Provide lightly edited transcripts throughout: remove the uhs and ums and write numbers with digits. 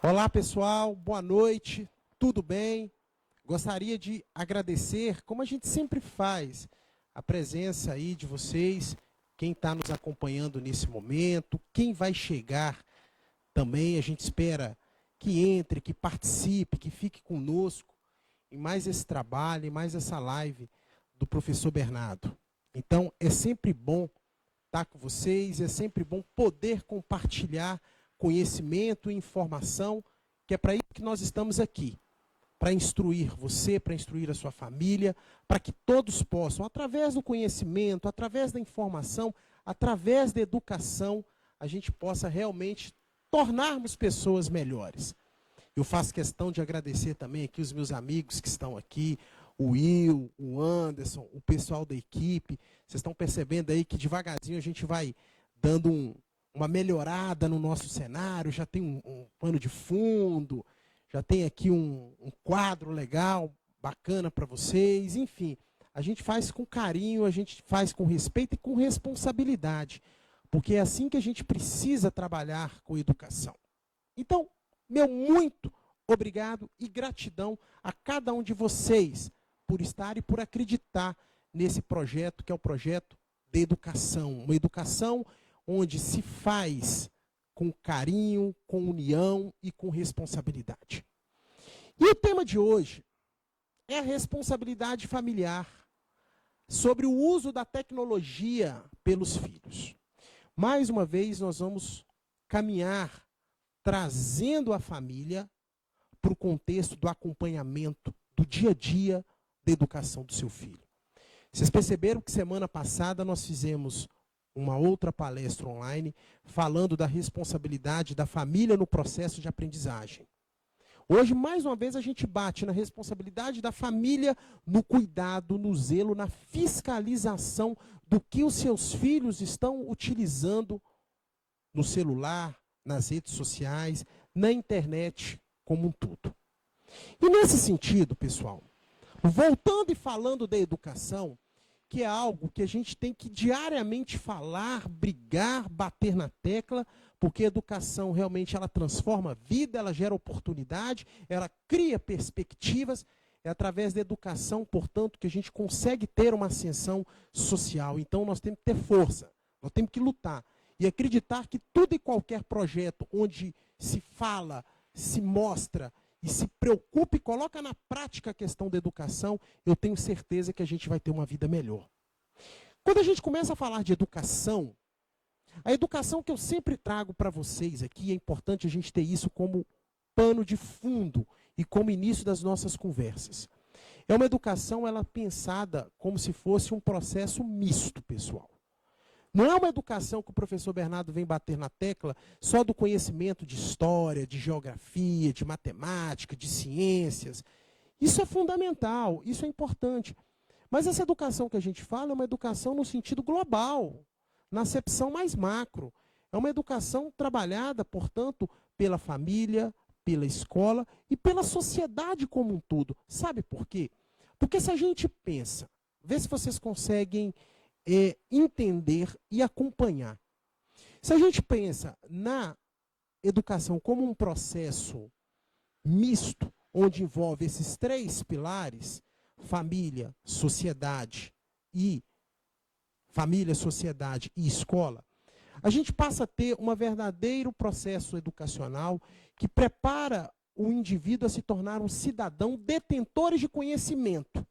Olá, pessoal, boa noite, tudo bem? Gostaria de agradecer, como a gente sempre faz, a presença aí de vocês, quem está nos acompanhando nesse momento, quem vai chegar também, a gente espera que entre, que participe, que fique conosco em mais esse trabalho, em mais essa live do professor Bernardo. Então, é sempre bom estar com vocês, é sempre bom poder compartilhar conhecimento e informação, que é para isso que nós estamos aqui, para instruir você, para instruir a sua família, para que todos possam, através do conhecimento, através da informação, através da educação, a gente possa realmente tornarmos pessoas melhores. Eu faço questão de agradecer também aqui os meus amigos que estão aqui, o Will, o Anderson, o pessoal da equipe. Vocês estão percebendo aí que devagarzinho a gente vai dando uma melhorada no nosso cenário, já tem um pano de fundo, já tem aqui um quadro legal, bacana para vocês, enfim. A gente faz com carinho, a gente faz com respeito e com responsabilidade, porque é assim que a gente precisa trabalhar com educação. Então, meu muito obrigado e gratidão a cada um de vocês por estar e por acreditar nesse projeto, que é o projeto de educação. Uma educação onde se faz com carinho, com união e com responsabilidade. E o tema de hoje é a responsabilidade familiar sobre o uso da tecnologia pelos filhos. Mais uma vez, nós vamos caminhar trazendo a família para o contexto do acompanhamento do dia a dia da educação do seu filho. Vocês perceberam que semana passada nós fizemos uma outra palestra online falando da responsabilidade da família no processo de aprendizagem. Hoje, mais uma vez, a gente bate na responsabilidade da família no cuidado, no zelo, na fiscalização do que os seus filhos estão utilizando no celular, nas redes sociais, na internet como um todo. E nesse sentido, pessoal, voltando e falando da educação, que é algo que a gente tem que diariamente falar, brigar, bater na tecla, porque a educação realmente ela transforma a vida, ela gera oportunidade, ela cria perspectivas. É através da educação, portanto, que a gente consegue ter uma ascensão social. Então nós temos que ter força, nós temos que lutar e acreditar que tudo e qualquer projeto onde se fala, se mostra e se preocupa e coloca na prática a questão da educação, eu tenho certeza que a gente vai ter uma vida melhor. Quando a gente começa a falar de educação, a educação que eu sempre trago para vocês aqui, é importante a gente ter isso como pano de fundo e como início das nossas conversas. É uma educação ela pensada como se fosse um processo misto, pessoal. Não é uma educação que o professor Bernardo vem bater na tecla só do conhecimento de história, de geografia, de matemática, de ciências. Isso é fundamental, isso é importante. Mas essa educação que a gente fala é uma educação no sentido global, na acepção mais macro. É uma educação trabalhada, portanto, pela família, pela escola e pela sociedade como um todo. Sabe por quê? Porque se a gente pensa, vê se vocês conseguem entender e acompanhar. Se a gente pensa na educação como um processo misto, onde envolve esses três pilares, família, sociedade e escola, a gente passa a ter um verdadeiro processo educacional que prepara o indivíduo a se tornar um cidadão detentor de conhecimento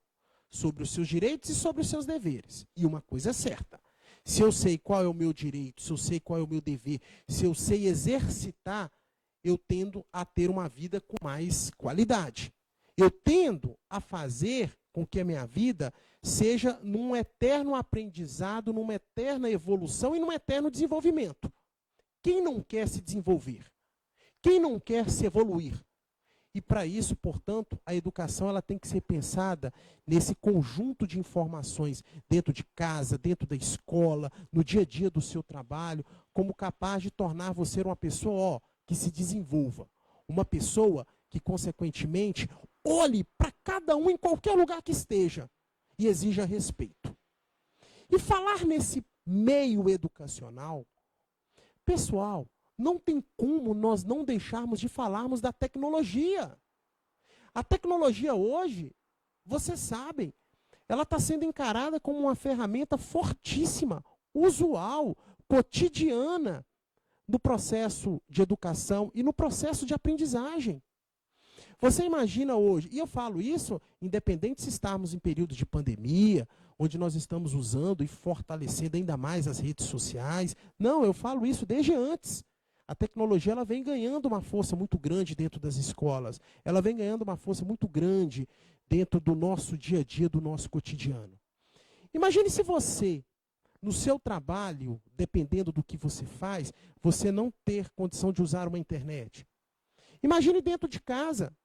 sobre os seus direitos e sobre os seus deveres. E uma coisa é certa, se eu sei qual é o meu direito, se eu sei qual é o meu dever, se eu sei exercitar, eu tendo a ter uma vida com mais qualidade. Eu tendo a fazer com que a minha vida seja num eterno aprendizado, numa eterna evolução e num eterno desenvolvimento. Quem não quer se desenvolver? Quem não quer se evoluir? E para isso, portanto, a educação ela tem que ser pensada nesse conjunto de informações dentro de casa, dentro da escola, no dia a dia do seu trabalho, como capaz de tornar você uma pessoa que se desenvolva. Uma pessoa que, consequentemente, olhe para cada um em qualquer lugar que esteja e exija respeito. E falar nesse meio educacional, pessoal, não tem como nós não deixarmos de falarmos da tecnologia. A tecnologia hoje, vocês sabem, ela está sendo encarada como uma ferramenta fortíssima, usual, cotidiana, no processo de educação e no processo de aprendizagem. Você imagina hoje, e eu falo isso independente se estarmos em período de pandemia, onde nós estamos usando e fortalecendo ainda mais as redes sociais. Não, eu falo isso desde antes. A tecnologia ela vem ganhando uma força muito grande dentro das escolas. Ela vem ganhando uma força muito grande dentro do nosso dia a dia, do nosso cotidiano. Imagine se você, no seu trabalho, dependendo do que você faz, você não ter condição de usar uma internet. Imagine dentro de casa,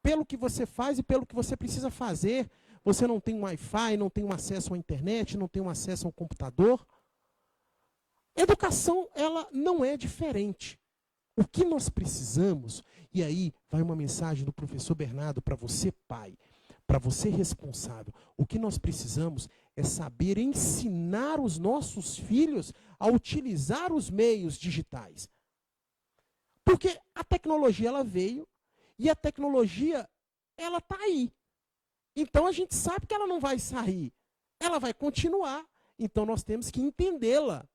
pelo que você faz e pelo que você precisa fazer, você não tem um Wi-Fi, não tem um acesso à internet, não tem um acesso ao computador. Educação, ela não é diferente. O que nós precisamos, e aí vai uma mensagem do professor Bernardo para você, pai, para você responsável. O que nós precisamos é saber ensinar os nossos filhos a utilizar os meios digitais. Porque a tecnologia ela veio e a tecnologia ela está aí. Então a gente sabe que ela não vai sair. Ela vai continuar. Então nós temos que entendê-la.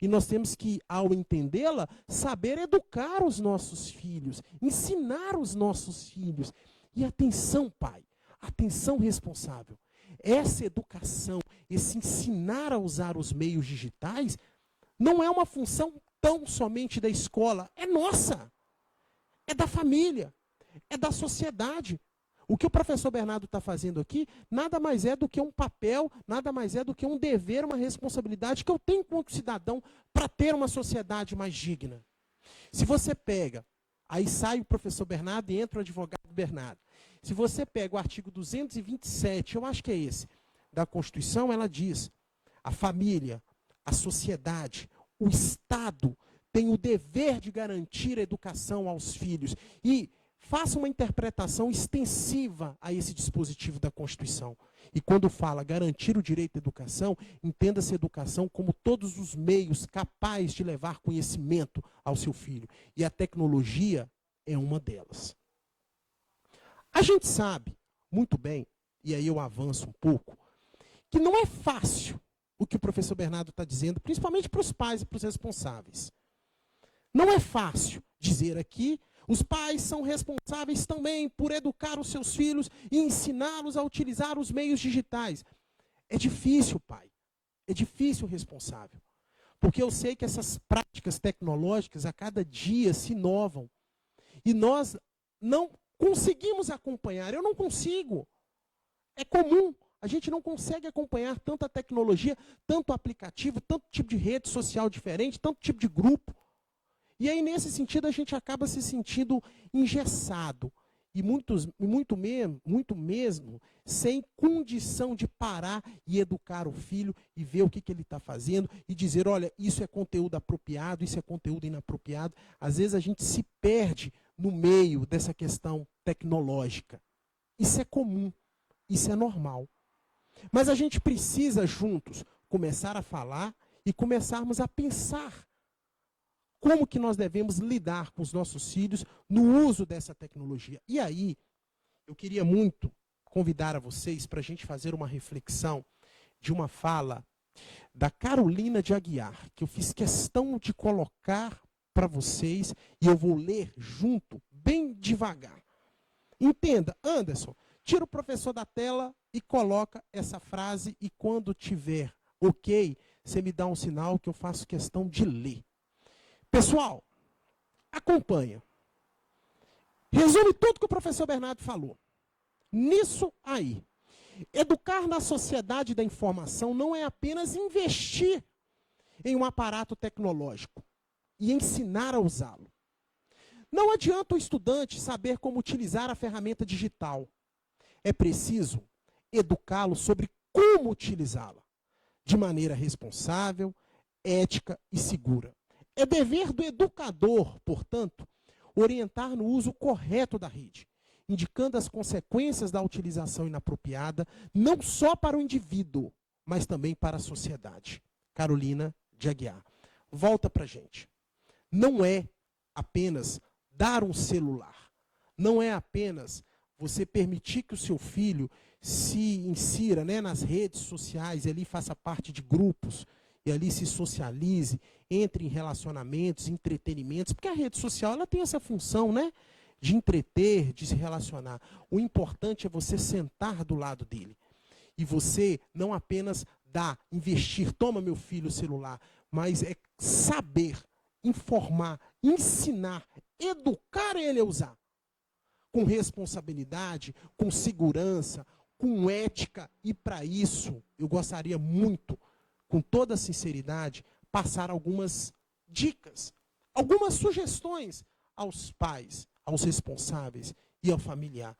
E nós temos que, ao entendê-la, saber educar os nossos filhos, ensinar os nossos filhos. E atenção, pai, atenção responsável. Essa educação, esse ensinar a usar os meios digitais, não é uma função tão somente da escola, é nossa, é da família, é da sociedade. O que o professor Bernardo está fazendo aqui, nada mais é do que um papel, nada mais é do que um dever, uma responsabilidade que eu tenho como cidadão para ter uma sociedade mais digna. Se você pega, aí sai o professor Bernardo e entra o advogado Bernardo. Se você pega o artigo 227, eu acho que é esse, da Constituição, ela diz, a família, a sociedade, o Estado tem o dever de garantir a educação aos filhos. E faça uma interpretação extensiva a esse dispositivo da Constituição. E quando fala garantir o direito à educação, entenda-se educação como todos os meios capazes de levar conhecimento ao seu filho. E a tecnologia é uma delas. A gente sabe muito bem, e aí eu avanço um pouco, que não é fácil o que o professor Bernardo está dizendo, principalmente para os pais e para os responsáveis. Não é fácil dizer aqui, os pais são responsáveis também por educar os seus filhos e ensiná-los a utilizar os meios digitais. É difícil, pai. É difícil, responsável. Porque eu sei que essas práticas tecnológicas a cada dia se inovam. E nós não conseguimos acompanhar. Eu não consigo. É comum. A gente não consegue acompanhar tanta tecnologia, tanto aplicativo, tanto tipo de rede social diferente, tanto tipo de grupo. E aí, nesse sentido, a gente acaba se sentindo engessado. E muito mesmo, sem condição de parar e educar o filho e ver o que ele está fazendo e dizer, olha, isso é conteúdo apropriado, isso é conteúdo inapropriado. Às vezes a gente se perde no meio dessa questão tecnológica. Isso é comum, isso é normal. Mas a gente precisa, juntos, começar a falar e começarmos a pensar como que nós devemos lidar com os nossos filhos no uso dessa tecnologia. E aí, eu queria muito convidar a vocês para a gente fazer uma reflexão de uma fala da Carolina de Aguiar, que eu fiz questão de colocar para vocês e eu vou ler junto, bem devagar. Entenda, Anderson, tira o professor da tela e coloca essa frase e quando tiver ok, você me dá um sinal que eu faço questão de ler. Pessoal, acompanha. Resume tudo que o professor Bernardo falou. Nisso aí. Educar na sociedade da informação não é apenas investir em um aparato tecnológico e ensinar a usá-lo. Não adianta o estudante saber como utilizar a ferramenta digital. É preciso educá-lo sobre como utilizá-la, de maneira responsável, ética e segura. É dever do educador, portanto, orientar no uso correto da rede, indicando as consequências da utilização inapropriada, não só para o indivíduo, mas também para a sociedade. Carolina de Aguiar. Volta para a gente. não é apenas dar um celular. Não é apenas você permitir que o seu filho se insira, né, nas redes sociais, e ali faça parte de grupos, e ali se socialize, entre em relacionamentos, entretenimentos, porque a rede social ela tem essa função, né, de entreter, de se relacionar. O importante é você sentar do lado dele. E você não apenas dar, investir, toma meu filho o celular, mas é saber, informar, ensinar, educar ele a usar. Com responsabilidade, com segurança, com ética. E para isso, eu gostaria muito, com toda sinceridade, passar algumas dicas, algumas sugestões aos pais, aos responsáveis e ao familiar.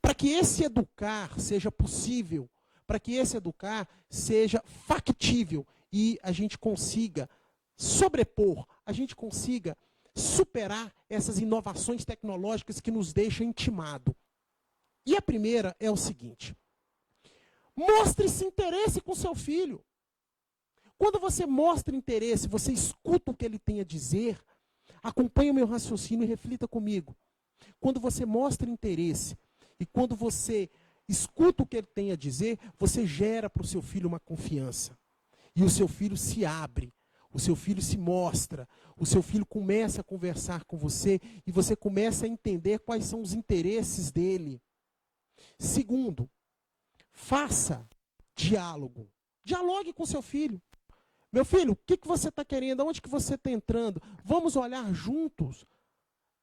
Para que esse educar seja possível, para que esse educar seja factível e a gente consiga sobrepor, a gente consiga superar essas inovações tecnológicas que nos deixam intimado. E a primeira é o seguinte: mostre-se interesse com seu filho. Quando você mostra interesse, você escuta o que ele tem a dizer, acompanhe o meu raciocínio e reflita comigo. Quando você mostra interesse e quando você escuta o que ele tem a dizer, você gera para o seu filho uma confiança. E o seu filho se abre, o seu filho se mostra, o seu filho começa a conversar com você e você começa a entender quais são os interesses dele. Segundo, faça diálogo. Dialogue com seu filho. Meu filho, o que você está querendo? Aonde que você está entrando? Vamos olhar juntos.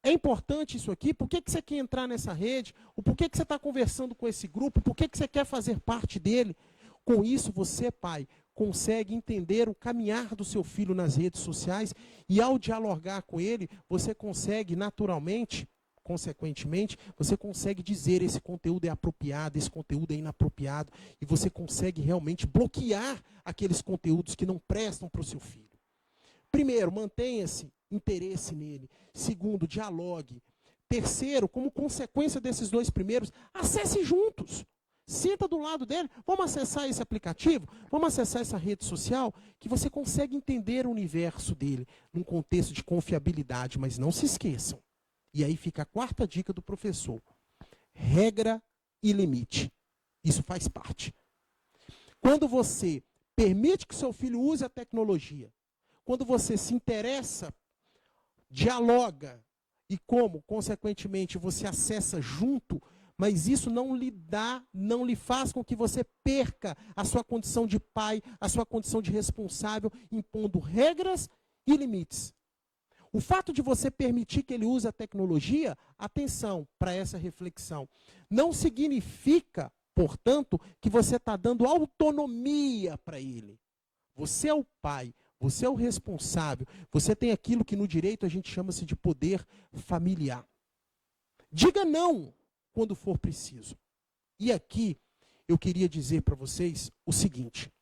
É importante isso aqui? Por que você quer entrar nessa rede? Ou por que você está conversando com esse grupo? Por que você quer fazer parte dele? Com isso, você, pai, consegue entender o caminhar do seu filho nas redes sociais e ao dialogar com ele, você consegue naturalmente, consequentemente, você consegue dizer esse conteúdo é apropriado, esse conteúdo é inapropriado e você consegue realmente bloquear aqueles conteúdos que não prestam para o seu filho. Primeiro, mantenha-se interesse nele. Segundo, dialogue. Terceiro, como consequência desses dois primeiros, acesse juntos. Senta do lado dele, vamos acessar esse aplicativo, vamos acessar essa rede social, que você consegue entender o universo dele, num contexto de confiabilidade, mas não se esqueçam. E aí fica a quarta dica do professor. Regra e limite. Isso faz parte. Quando você permite que seu filho use a tecnologia, quando você se interessa, dialoga, e como, consequentemente, você acessa junto, mas isso não lhe faz com que você perca a sua condição de pai, a sua condição de responsável, impondo regras e limites. O fato de você permitir que ele use a tecnologia, atenção para essa reflexão, não significa, portanto, que você está dando autonomia para ele. Você é o pai, você é o responsável, você tem aquilo que no direito a gente chama-se de poder familiar. Diga não quando for preciso. E aqui eu queria dizer para vocês o seguinte.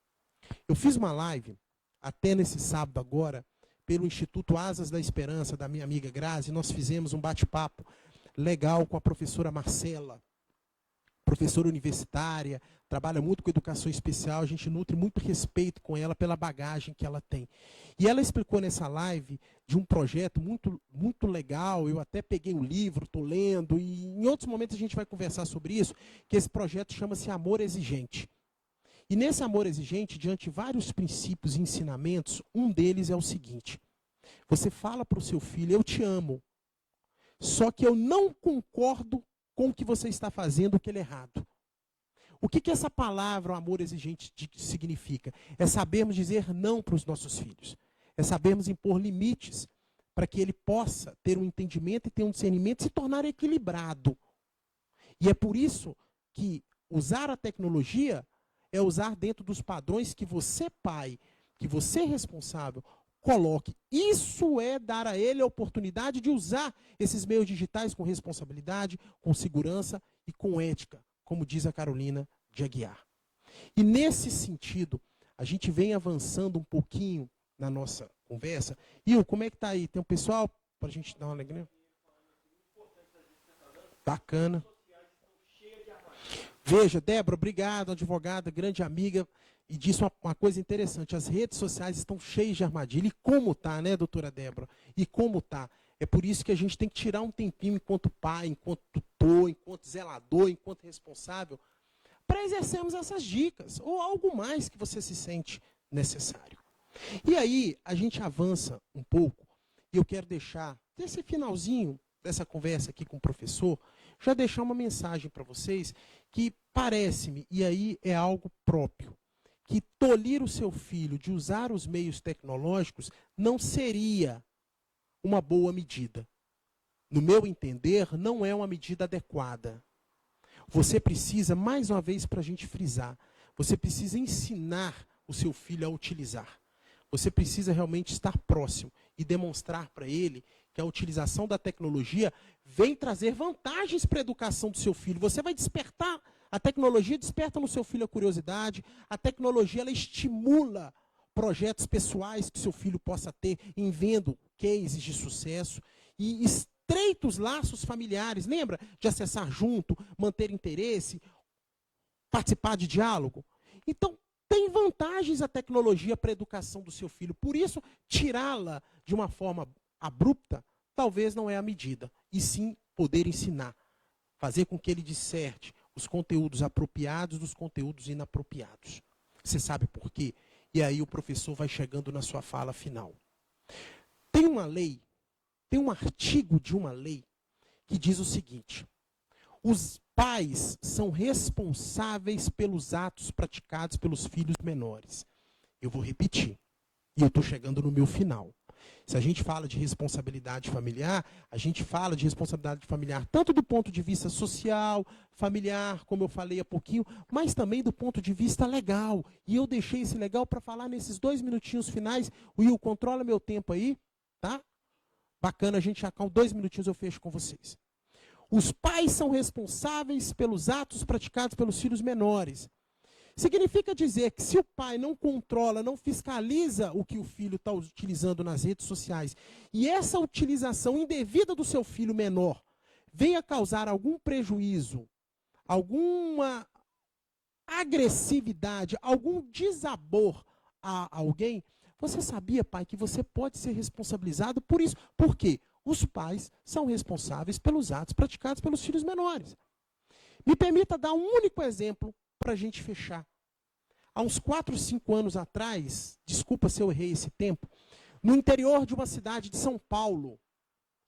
Eu fiz uma live, até nesse sábado agora, pelo Instituto Asas da Esperança, da minha amiga Grazi, nós fizemos um bate-papo legal com a professora Marcela, professora universitária, trabalha muito com educação especial, a gente nutre muito respeito com ela pela bagagem que ela tem. E ela explicou nessa live de um projeto muito, muito legal, eu até peguei o livro, estou lendo, e em outros momentos a gente vai conversar sobre isso, que esse projeto chama-se Amor Exigente. E nesse amor exigente, diante de vários princípios e ensinamentos, um deles é o seguinte: você fala para o seu filho, eu te amo, só que eu não concordo com o que você está fazendo, aquele errado. O que essa palavra, o amor exigente, significa? É sabermos dizer não para os nossos filhos. É sabermos impor limites para que ele possa ter um entendimento e ter um discernimento e se tornar equilibrado. E é por isso que usar a tecnologia é usar dentro dos padrões que você, pai, que você, responsável, coloque. Isso é dar a ele a oportunidade de usar esses meios digitais com responsabilidade, com segurança e com ética, como diz a Carolina de Aguiar. E nesse sentido, a gente vem avançando um pouquinho na nossa conversa. Il, como é que está aí? Tem um pessoal para a gente dar uma alegria? Bacana. Veja, Débora, obrigado, advogada, grande amiga. e disse uma coisa interessante, as redes sociais estão cheias de armadilha. E como tá, né, doutora Débora? E como tá? É por isso que a gente tem que tirar um tempinho enquanto pai, enquanto tutor, enquanto zelador, enquanto responsável, para exercermos essas dicas, ou algo mais que você se sente necessário. E aí, a gente avança um pouco, e eu quero deixar, desse finalzinho dessa conversa aqui com o professor, já deixar uma mensagem para vocês que parece-me, e aí é algo próprio, que tolir o seu filho de usar os meios tecnológicos não seria uma boa medida. No meu entender, não é uma medida adequada. Você precisa, mais uma vez para a gente frisar, você precisa ensinar o seu filho a utilizar. Você precisa realmente estar próximo e demonstrar para ele que a utilização da tecnologia vem trazer vantagens para a educação do seu filho. Você vai despertar, a tecnologia desperta no seu filho a curiosidade, a tecnologia ela estimula projetos pessoais que o seu filho possa ter em vendo cases de sucesso e estreitos laços familiares. Lembra de acessar junto, manter interesse, participar de diálogo? Então, tem vantagens a tecnologia para a educação do seu filho. Por isso, tirá-la de uma forma abrupta, talvez não é a medida. E sim poder ensinar. Fazer com que ele disserte os conteúdos apropriados dos conteúdos inapropriados. Você sabe por quê? E aí o professor vai chegando na sua fala final. Tem uma lei, tem um artigo de uma lei que diz o seguinte: os pais são responsáveis pelos atos praticados pelos filhos menores. Eu vou repetir, e eu estou chegando no meu final. Se a gente fala de responsabilidade familiar, a gente fala de responsabilidade familiar tanto do ponto de vista social, familiar, como eu falei há pouquinho, mas também do ponto de vista legal. E eu deixei esse legal para falar nesses 2 minutinhos finais. Will, controla meu tempo aí, tá? Bacana, a gente já com 2 minutinhos eu fecho com vocês. Os pais são responsáveis pelos atos praticados pelos filhos menores. Significa dizer que se o pai não controla, não fiscaliza o que o filho está utilizando nas redes sociais, e essa utilização indevida do seu filho menor venha causar algum prejuízo, alguma agressividade, algum desabor a alguém, você sabia, pai, que você pode ser responsabilizado por isso? Por quê? Os pais são responsáveis pelos atos praticados pelos filhos menores. Me permita dar um único exemplo para a gente fechar. Há uns 4, 5 anos atrás, desculpa se eu errei esse tempo, no interior de uma cidade de São Paulo,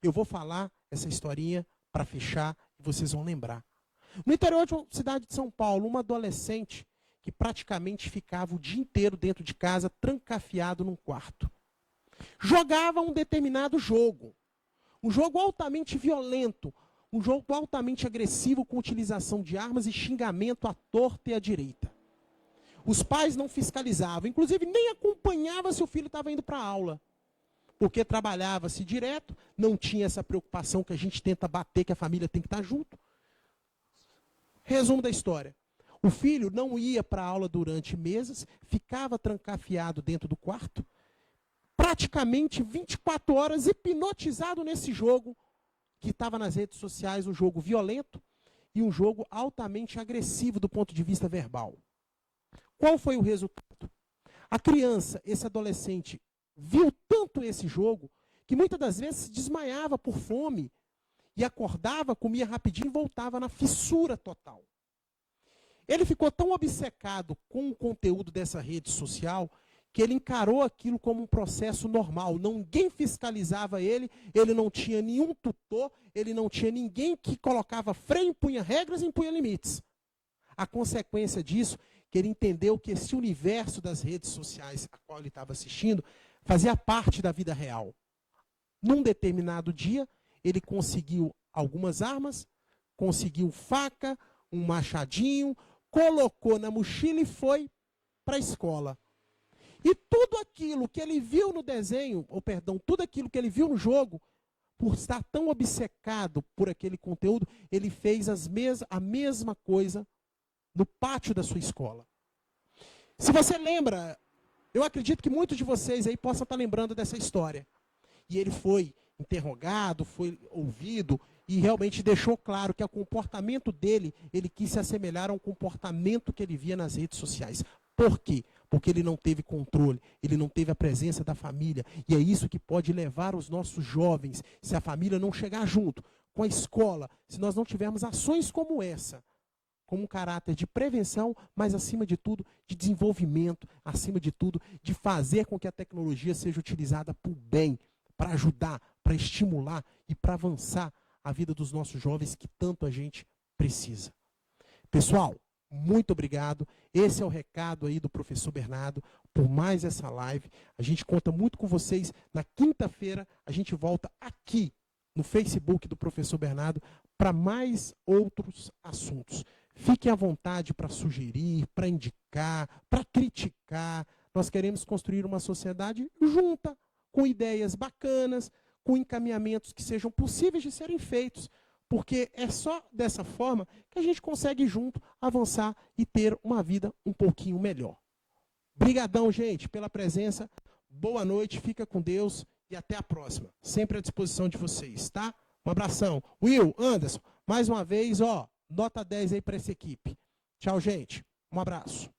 eu vou falar essa historinha para fechar e vocês vão lembrar. No interior de uma cidade de São Paulo, uma adolescente que praticamente ficava o dia inteiro dentro de casa, trancafiado num quarto. Jogava um determinado jogo. Um jogo altamente violento, um jogo altamente agressivo com utilização de armas e xingamento à torta e à direita. Os pais não fiscalizavam, inclusive nem acompanhavam se o filho estava indo para a aula. Porque trabalhava-se direto, não tinha essa preocupação que a gente tenta bater, que a família tem que estar junto. Resumo da história. O filho não ia para a aula durante meses, ficava trancafiado dentro do quarto, praticamente 24 horas hipnotizado nesse jogo que estava nas redes sociais, um jogo violento e um jogo altamente agressivo do ponto de vista verbal. Qual foi o resultado? A criança, esse adolescente, viu tanto esse jogo que muitas das vezes se desmaiava por fome e acordava, comia rapidinho e voltava na fissura total. Ele ficou tão obcecado com o conteúdo dessa rede social que ele encarou aquilo como um processo normal. Ninguém fiscalizava ele, ele não tinha nenhum tutor, ele não tinha ninguém que colocava freio, impunha regras e impunha limites. A consequência disso, que ele entendeu que esse universo das redes sociais a qual ele estava assistindo fazia parte da vida real. Num determinado dia, ele conseguiu algumas armas, conseguiu faca, um machadinho, colocou na mochila e foi para a escola. E tudo aquilo que ele viu no desenho, tudo aquilo que ele viu no jogo, por estar tão obcecado por aquele conteúdo, ele fez a mesma coisa no pátio da sua escola. Se você lembra, eu acredito que muitos de vocês aí possam estar lembrando dessa história. E ele foi interrogado, foi ouvido e realmente deixou claro que o comportamento dele, ele quis se assemelhar a um comportamento que ele via nas redes sociais. Por quê? Porque ele não teve controle, ele não teve a presença da família. E é isso que pode levar os nossos jovens, se a família não chegar junto com a escola, se nós não tivermos ações como essa, com um caráter de prevenção, mas acima de tudo, de desenvolvimento, acima de tudo, de fazer com que a tecnologia seja utilizada para o bem, para ajudar, para estimular e para avançar a vida dos nossos jovens que tanto a gente precisa. Pessoal, muito obrigado. Esse é o recado aí do professor Bernardo por mais essa live. A gente conta muito com vocês. Na quinta-feira a gente volta aqui no Facebook do professor Bernardo para mais outros assuntos. Fiquem à vontade para sugerir, para indicar, para criticar. Nós queremos construir uma sociedade junta, com ideias bacanas, com encaminhamentos que sejam possíveis de serem feitos. Porque é só dessa forma que a gente consegue junto avançar e ter uma vida um pouquinho melhor. Brigadão, gente, pela presença. Boa noite, fica com Deus e até a próxima. Sempre à disposição de vocês, tá? Um abração. Will, Anderson, mais uma vez, ó, nota 10 aí para essa equipe. Tchau, gente. Um abraço.